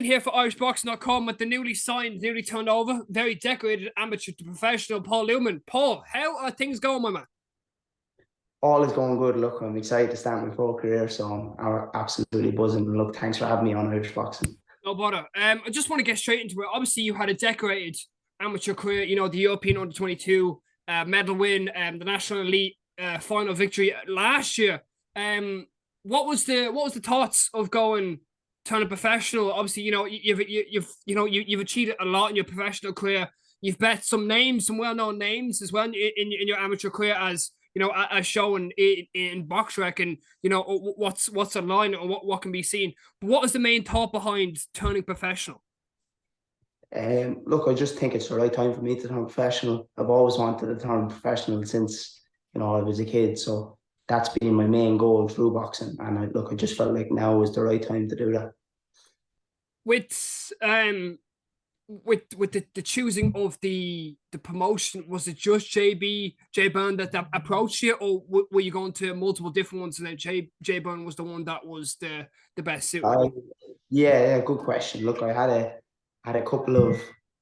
Here for IrishBoxing.com with the newly turned over, very decorated amateur to professional Paul Newman. Paul, how are things going, my man? All is going good. Look, I'm excited to start my pro career, so I'm absolutely buzzing. Look, thanks for having me on Irish Boxing. No bother. I just want to get straight into it. Obviously, you had a decorated amateur career. You know, the European Under 22 medal win, the National Elite final victory last year. What was the thoughts of turning professional? Obviously, you know you've achieved a lot in your professional career. You've bet some names, some well-known names as well in your amateur career, as you know, as shown in BoxRec, and you know what's online and what can be seen. But what was the main thought behind turning professional? Look, I just think it's the right time for me to turn professional. I've always wanted to turn professional since I was a kid, so that's been my main goal through boxing. And I just felt like now was the right time to do that. With the choosing of the promotion, was it just Jay Byrne that approached you, or were you going to multiple different ones, and then Jay Byrne was the one that was the best suit? Yeah, good question. Look, I had a couple of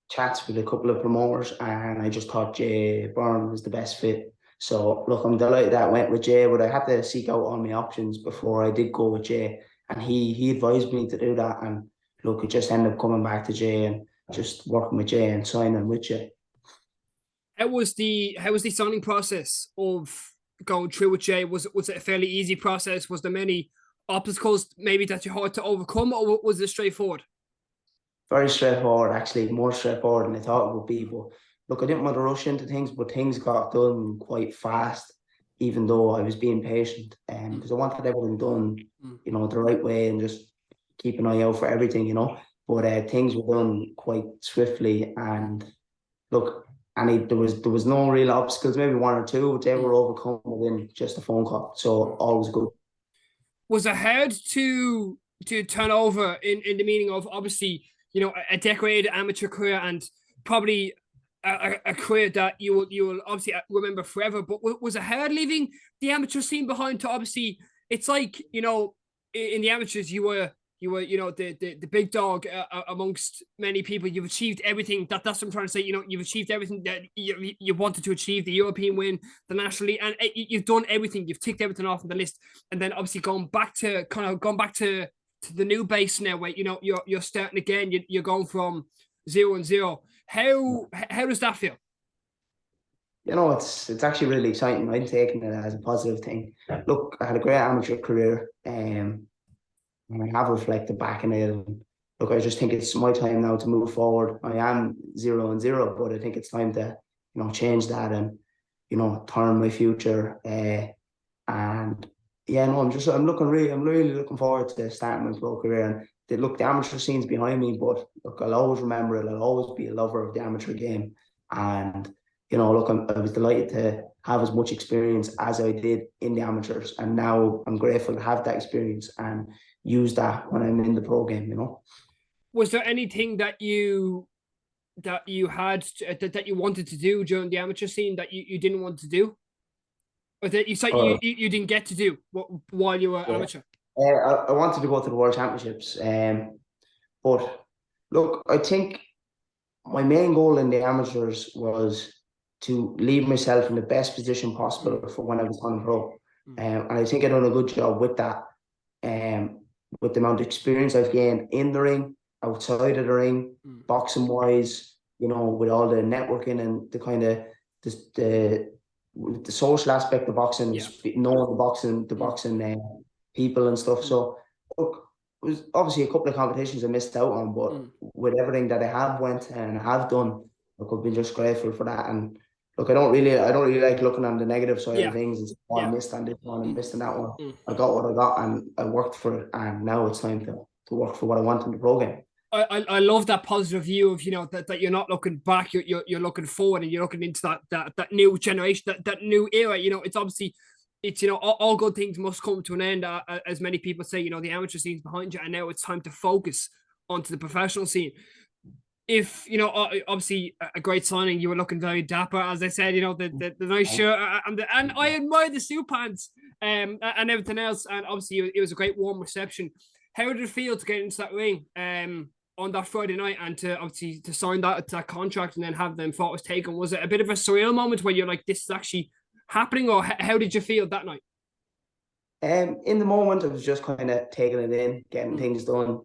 chats with a couple of promoters, and I just thought Jay Byrne was the best fit. So look, I'm delighted that I went with Jay, but I had to seek out all my options before I did go with Jay, and he advised me to do that. And look, it just ended up coming back to Jay and just working with Jay and signing with Jay. How was the signing process of going through with Jay? Was it a fairly easy process? Was there many obstacles maybe that you had to overcome, or was it straightforward? Very straightforward, actually, more straightforward than I thought it would be. But look, I didn't want to rush into things, but things got done quite fast, even though I was being patient. Because I wanted everything done, the right way, and just keep an eye out for everything. But things were done quite swiftly, and look, there was no real obstacles, maybe one or two, but they were overcome within just a phone call. So all was good. Was it hard to turn over in the meaning of, obviously, you know, a decorated amateur career, and probably a career that you will obviously remember forever? But was it hard leaving the amateur scene behind to, obviously, it's like, you know, in the amateurs you were the big dog amongst many people. You've achieved everything. That's what I'm trying to say. You know, you've achieved everything that you wanted to achieve: the European win, the National League, and you've done everything. You've ticked everything off on the list, and then obviously going back to the new base now, where you know you're starting again. You're going from 0-0. How does that feel? It's actually really exciting. I'm taking it as a positive thing. Look, I had a great amateur career, and I have reflected back in it. And look, I just think it's my time now to move forward. I am 0-0, but I think it's time to change that and turn my future. And yeah, no, I'm really looking forward to starting my pro career. And the amateur scene's behind me, but look, I'll always remember it. I'll always be a lover of the amateur game. And look, I was delighted to have as much experience as I did in the amateurs, and now I'm grateful to have that experience and use that when I'm in the pro game. Was there anything that you had that you wanted to do during the amateur scene that you didn't want to do, or that you said you didn't get to do while you were amateur? I wanted to go to the World Championships, but look, I think my main goal in the amateurs was to leave myself in the best position possible for when I was on pro. And I think I've done a good job with that. With the amount of experience I've gained in the ring, outside of the ring, boxing wise, with all the networking and the kind of the social aspect of boxing, knowing the boxing people and stuff. So look, it was obviously a couple of competitions I missed out on, but with everything that I have went and I have done, look, I've been just grateful for that. And look, I don't really like looking on the negative side of things and saying, I missed on this one and missed on that one. I got what I got and I worked for it, and now it's time to work for what I want in the program. I love that positive view of, that you're not looking back, you're looking forward, and you're looking into that new generation, that new era. It's obviously, it's all good things must come to an end, as many people say. The amateur scene's behind you, and now it's time to focus onto the professional scene. If obviously a great signing, you were looking very dapper, as I said. The nice shirt, and I admire the suit pants, and everything else. And obviously it was a great warm reception. How did it feel to get into that ring? on that Friday night and to obviously to sign that contract and then have them photos taken? Was it a bit of a surreal moment where you're like, this is actually happening, or how did you feel that night? In the moment, I was just kind of taking it in, getting things done,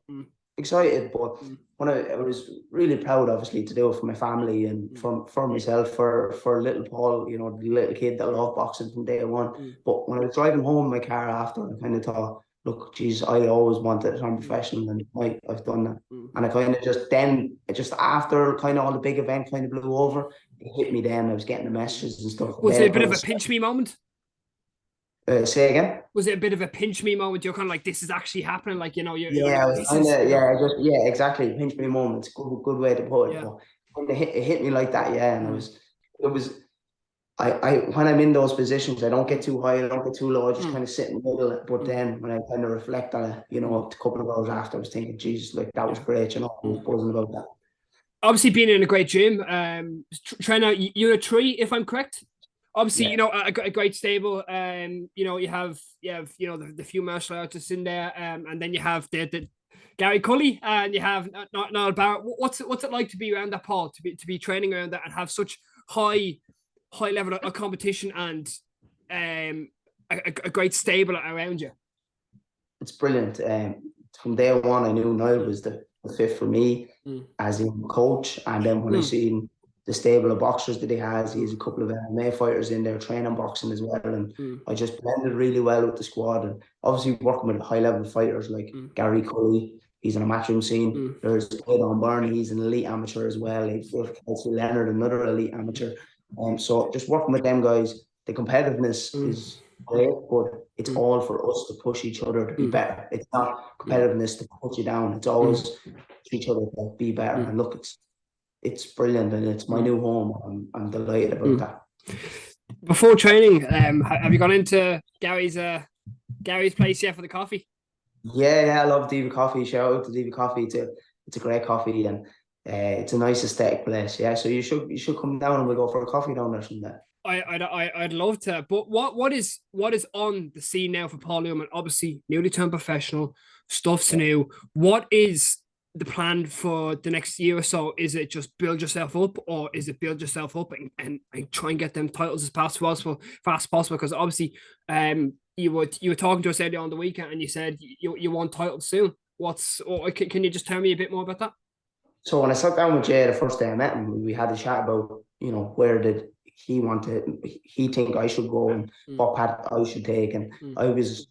excited. But when I was really proud, obviously, to do it for my family and for myself, for little Paul, you know, the little kid that loved boxing from day one. But when I was driving home in my car after, I kind of thought, look, geez, I always wanted to turn professional, and I've done that. And I kind of just after kind of all the big event kind of blew over, it hit me then. I was getting the messages and stuff. Was it a bit of a pinch me moment? Say again? Was it a bit of a pinch me moment? You're kind of like, this is actually happening. Like, you know, you're Yeah, I like, was kind of, yeah, exactly. Pinch me moments. Good way to put it. Yeah. But when it hit me like that, yeah, and it was. I when I'm in those positions, I don't get too high, I don't get too low. I just kind of sit in the middle. But then when I kind of reflect on it, you know, a couple of hours after, I was thinking, Jesus, like that was great. You know, I was buzzing about that. Obviously, being in a great gym, trainer, you're a tree, if I'm correct. Obviously, you know, a great stable. You know, you have you know the few martial artists in there, and then you have the Gary Cully, and you have Niall Barrett. What's it like to be around that, Paul? To be training around that and have such high level of competition and a great stable around you. It's brilliant. From day one, I knew Niall was the fit for me as a coach, and then when I seen the stable of boxers that he has a couple of MMA fighters in there training boxing as well, and I just blended really well with the squad. And obviously working with high level fighters like Gary Cully, he's in a matchroom scene. There's Aidan Byrne, he's an elite amateur as well. Kelsey Leonard, another elite amateur. So just working with them guys, the competitiveness is great, but it's all for us to push each other to be better. It's not competitiveness to put you down. It's always push each other to be better. And look, it's brilliant, and it's my new home. I'm delighted about that. Before training, have you gone into Gary's place yet for the coffee? Yeah, I love DV Coffee. Shout out to DV Coffee. It's a great coffee, and it's a nice aesthetic place. Yeah, so you should come down and we'll go for a coffee down there someday. I'd love to. But what is on the scene now for Paul Newman? Obviously, newly turned professional, stuff's new. What is the plan for the next year or so? Is it just build yourself up, or is it build yourself up and try and get them titles as fast as possible? Because obviously, you were talking to us earlier on the weekend, and you said you want titles soon. Can you just tell me a bit more about that? So when I sat down with Jay the first day I met him, we had a chat about, you know, where did he think I should go and what path I should take, and I was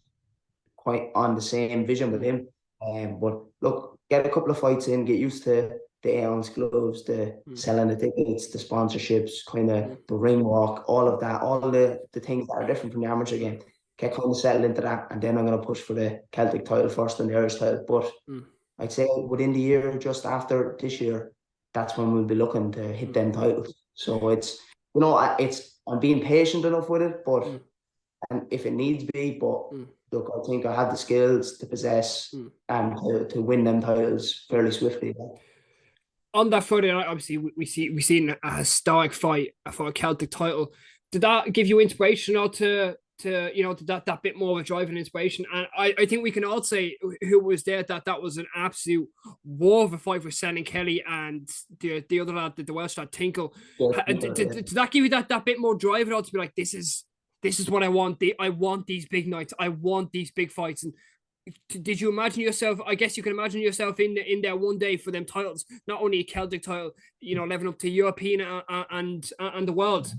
quite on the same vision with him. But look, get a couple of fights in, get used to the Aeons gloves, the selling the tickets, the sponsorships, kind of the ring walk, all of that, all the things that are different from the amateur game. Get kind of settled into that, and then I'm going to push for the Celtic title first and the Irish title. But I'd say within the year, just after this year, that's when we'll be looking to hit them titles. So it's, you know, I'm being patient enough with it, but and if it needs be, but look, I think I have the skills to possess and to win them titles fairly swiftly. On that Friday night, obviously we seen a historic fight for a Celtic title. Did that give you inspiration or to you know that bit more of a drive and inspiration? And I think we can all say who was there that was an absolute war of a fight for Senan Kelly and the other lad, the Welsh lad Tinkle. Did that give you that bit more drive at all to be like, this is what I want? I want these big nights. I want these big fights. And did you imagine yourself? I guess you can imagine yourself in there one day for them titles, not only a Celtic title, you know, leveling up to European and the world.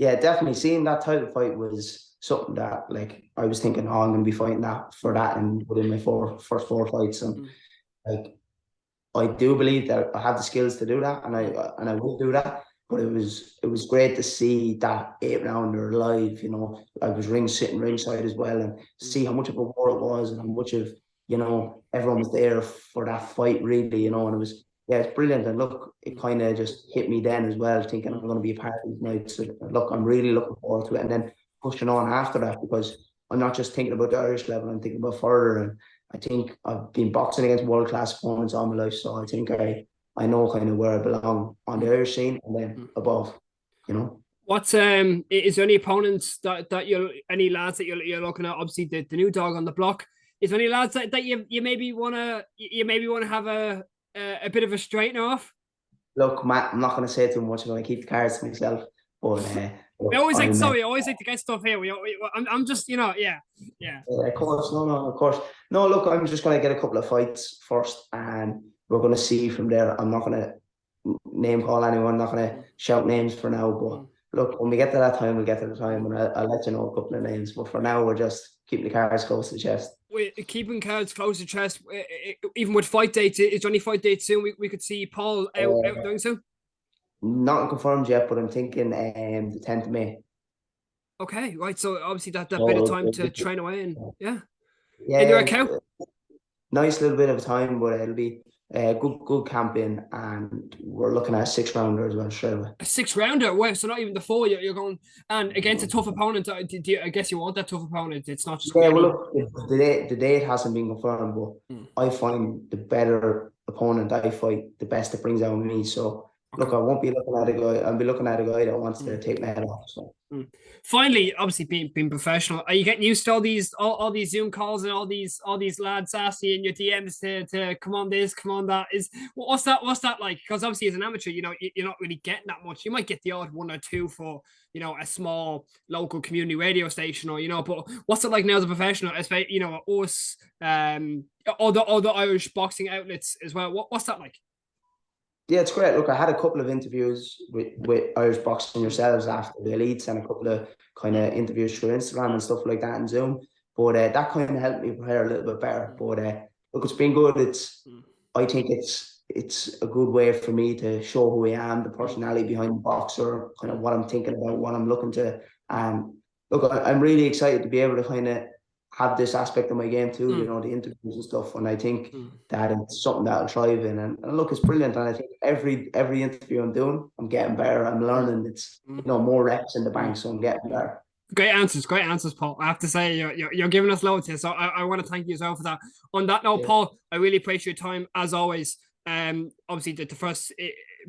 Yeah, definitely. Seeing that title fight was something that, like, I was thinking, oh, I'm going to be fighting for that and within my first four fights, and like, I do believe that I have the skills to do that, and I will do that. But it was great to see that 8-rounder live. You know, I was sitting ringside as well, and see how much of a war it was, and how much of, you know, everyone was there for that fight, really. You know, and it was, yeah, it's brilliant. And look, it kind of just hit me then as well, thinking I'm going to be a part of these nights. So look, I'm really looking forward to it, and then pushing on after that, because I'm not just thinking about the Irish level, I'm thinking about further. And I think I've been boxing against world-class opponents all my life, so I think I know kind of where I belong on the Irish scene and then above, you know. What's is there any opponents that you're any lads that you're looking at? Obviously the new dog on the block Is there any lads that you maybe wanna have a bit of a straightener off? Look, Matt, I'm not going to say too much. I'm going to keep the cards to myself. But I look, always like sorry, I always like to get stuff here. I'm just yeah. of course, no, of course. No, look, I'm just going to get a couple of fights first, and we're going to see from there. I'm not going to name call anyone. I'm not going to shout names for now. But look, when we get to that time, we'll get to the time, and I'll let you know a couple of names. But for now, we're just keeping the cards close to the chest. We're keeping cards close to chest, even with fight dates. Is there any fight dates soon? We could see Paul out doing soon. Not confirmed yet, but I'm thinking the 10th of May. Okay, right. So obviously that bit of time to train away and yeah. Nice little bit of time, but it'll be good camping, and we're looking at a 6-rounder as well straight away. A 6-rounder? Wow, so not even the 4. You're going and against a tough opponent. I guess you want that tough opponent. It's not just well, look, the date hasn't been confirmed, but I find the better opponent I fight, the best it brings out of me. So look, I won't be looking at a guy. I'll be looking at a guy that wants to take my head off. So. Finally, obviously being professional, are you getting used to all these Zoom calls and all these lads asking in your DMs to come on this, come on that? What's that like? Because obviously as an amateur, you're not really getting that much. You might get the odd 1 or 2 for a small local community radio station, or but what's it like now as a professional? Especially us, all the Irish boxing outlets as well. What's that like? Yeah, it's great. Look, I had a couple of interviews with Irish boxing yourselves after the elites, and a couple of kind of interviews through Instagram and stuff like that and Zoom. But that kind of helped me prepare a little bit better. But look, it's been good. I think it's a good way for me to show who I am, the personality behind the boxer, kind of what I'm thinking about, what I'm looking to. And look, I'm really excited to be able to kind of have this aspect of my game too, the interviews and stuff. And I think that it's something that I'll thrive in. And look, it's brilliant. And I think every interview I'm doing, I'm getting better. I'm learning. It's more reps in the bank, so I'm getting better. Great answers, Paul. I have to say you're giving us loads here, so I want to thank you as well for that. On that note, Paul, I really appreciate your time as always. Obviously the first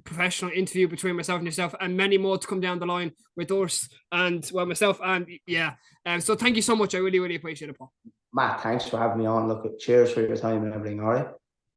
professional interview between myself and yourself, and many more to come down the line with us and myself, and so thank you so much. I really appreciate it, Paul. Matt, thanks for having me on. Look, cheers for your time and everything. All right.